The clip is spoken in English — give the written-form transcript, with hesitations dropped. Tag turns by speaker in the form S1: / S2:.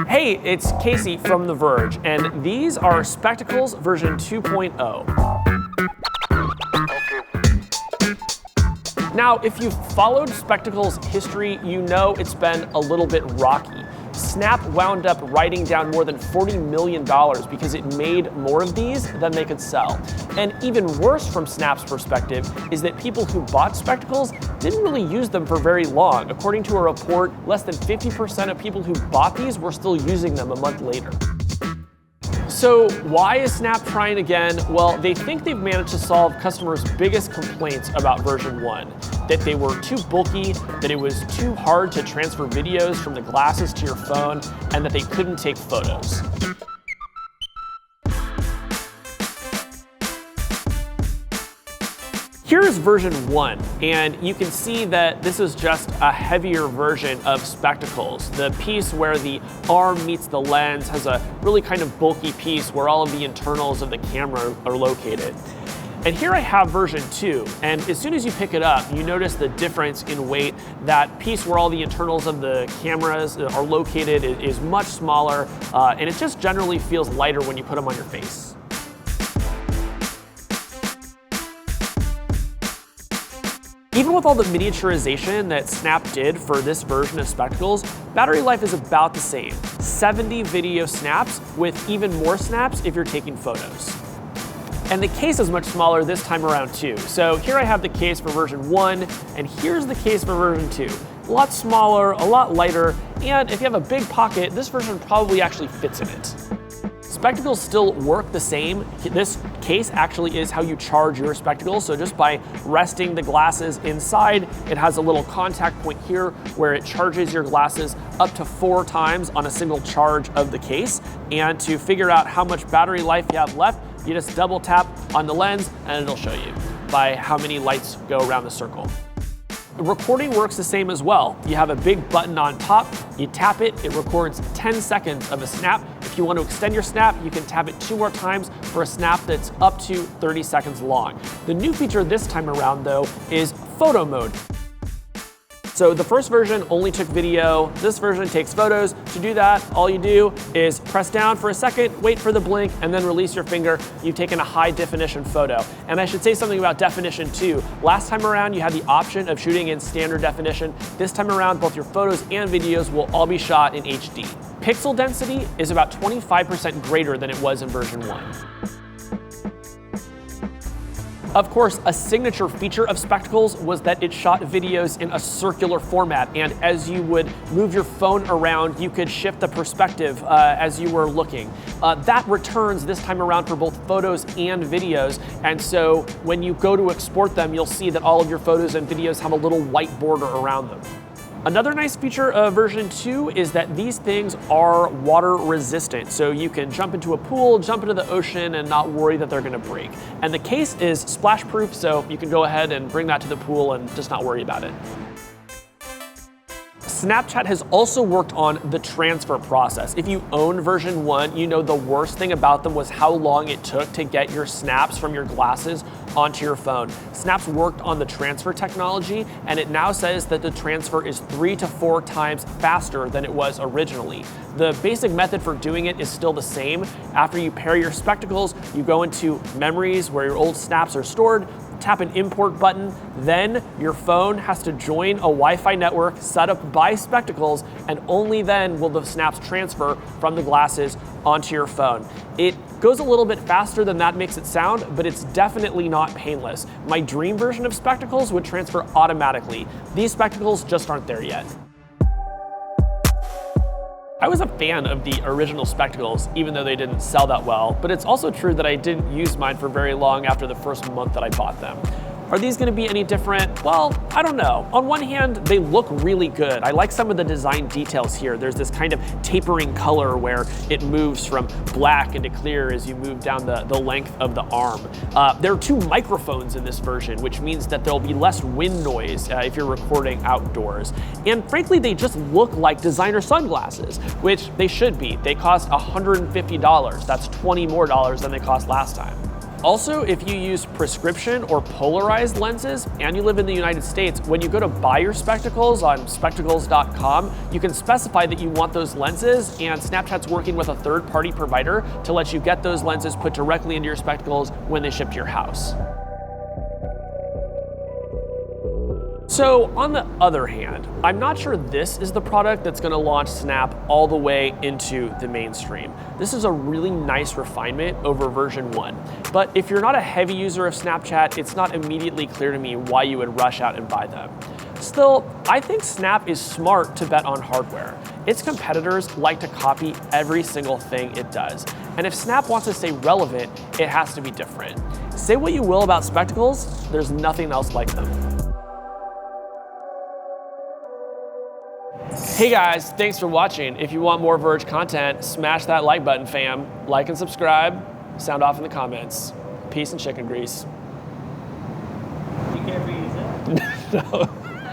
S1: Hey, it's Casey from The Verge, and these are Spectacles version 2.0. Now, if you've followed Spectacles' history, you know it's been a little bit rocky. Snap wound up writing down more than $40 million because it made more of these than they could sell. And even worse from Snap's perspective is that people who bought Spectacles didn't really use them for very long. According to a report, less than 50% of people who bought these were still using them a month later. So why is Snap trying again? Well, they think they've managed to solve customers' biggest complaints about version 1. That they were too bulky, that it was too hard to transfer videos from the glasses to your phone, and that they couldn't take photos. Here is version 1, and you can see that this is just a heavier version of Spectacles. The piece where the arm meets the lens has a really kind of bulky piece where all of the internals of the camera are located. And here I have version 2, and as soon as you pick it up, you notice the difference in weight. That piece where all the internals of the cameras are located is much smaller, and it just generally feels lighter when you put them on your face. Even with all the miniaturization that Snap did for this version of Spectacles, battery life is about the same. 70 video snaps with even more snaps if you're taking photos. And the case is much smaller this time around too. So here I have the case for version 1, and here's the case for version 2. A lot smaller, a lot lighter, and if you have a big pocket, this version probably actually fits in it. Spectacles still work the same. This case actually is how you charge your Spectacles. So just by resting the glasses inside, it has a little contact point here where it charges your glasses up to 4 times on a single charge of the case. And to figure out how much battery life you have left, you just double tap on the lens and it'll show you by how many lights go around the circle. The recording works the same as well. You have a big button on top, you tap it, it records 10 seconds of a snap. If you want to extend your snap, you can tap it 2 more times for a snap that's up to 30 seconds long. The new feature this time around though is photo mode. So the first version only took video, this version takes photos. To do that, all you do is press down for a second, wait for the blink, and then release your finger. You've taken a high definition photo. And I should say something about definition too. Last time around, you had the option of shooting in standard definition. This time around, both your photos and videos will all be shot in HD. Pixel density is about 25% greater than it was in version 1. Of course, a signature feature of Spectacles was that it shot videos in a circular format, and as you would move your phone around, you could shift the perspective as you were looking. That returns this time around for both photos and videos, and so when you go to export them, you'll see that all of your photos and videos have a little white border around them. Another nice feature of version 2 is that these things are water resistant. So you can jump into a pool, jump into the ocean, and not worry that they're gonna break. And the case is splash proof, so you can go ahead and bring that to the pool and just not worry about it. Snapchat has also worked on the transfer process. If you own version 1, you know the worst thing about them was how long it took to get your snaps from your glasses onto your phone. Snap's worked on the transfer technology, and it now says that the transfer is 3 to 4 times faster than it was originally. The basic method for doing it is still the same. After you pair your Spectacles, you go into Memories where your old snaps are stored, tap an import button, then your phone has to join a Wi-Fi network set up by Spectacles, and only then will the snaps transfer from the glasses onto your phone. It goes a little bit faster than that makes it sound, but it's definitely not painless. My dream version of Spectacles would transfer automatically. These Spectacles just aren't there yet. I was a fan of the original Spectacles, even though they didn't sell that well, but it's also true that I didn't use mine for very long after the first month that I bought them. Are these gonna be any different? Well, I don't know. On one hand, they look really good. I like some of the design details here. There's this kind of tapering color where it moves from black into clear as you move down the length of the arm. There are 2 microphones in this version, which means that there'll be less wind noise if you're recording outdoors. And frankly, they just look like designer sunglasses, which they should be. They cost $150. That's $20 more than they cost last time. Also, if you use prescription or polarized lenses and you live in the United States, when you go to buy your spectacles on spectacles.com, you can specify that you want those lenses, and Snapchat's working with a third-party provider to let you get those lenses put directly into your spectacles when they ship to your house. So on the other hand, I'm not sure this is the product that's going to launch Snap all the way into the mainstream. This is a really nice refinement over version 1. But if you're not a heavy user of Snapchat, it's not immediately clear to me why you would rush out and buy them. Still, I think Snap is smart to bet on hardware. Its competitors like to copy every single thing it does. And if Snap wants to stay relevant, it has to be different. Say what you will about spectacles, there's nothing else like them. Hey guys, thanks for watching. If you want more Verge content, smash that like button, fam. Like and subscribe. Sound off in the comments. Peace and chicken grease.
S2: You can't be used.
S1: No.